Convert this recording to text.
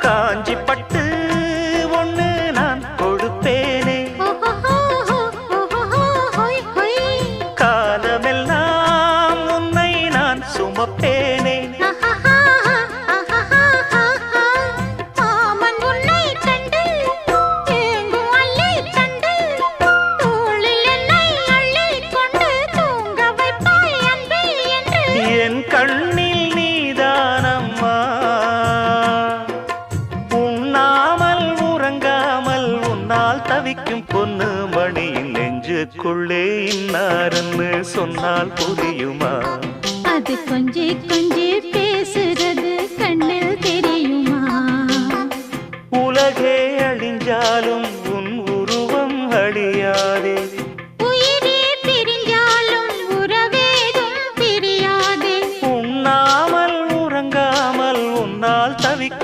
காஞ்சி பட்டு ஒண்ணு நான் கொடுப்பேனே, காலமெல்லாம் உன்னை நான் சுமப்பேனே. என் கண்ணில் நீதானம்மா, உண்ணாமல் உறங்காமல் உன்னால் தவிக்கும் பொண்ணு மணியின் நெஞ்சுக்குள்ளே இன்னாருன்னு சொன்னால் புரியுமா? அது கொஞ்சி கொஞ்சி பேசுறது கண்ணில் தெரியுமா? உலகே அழிஞ்சாலும்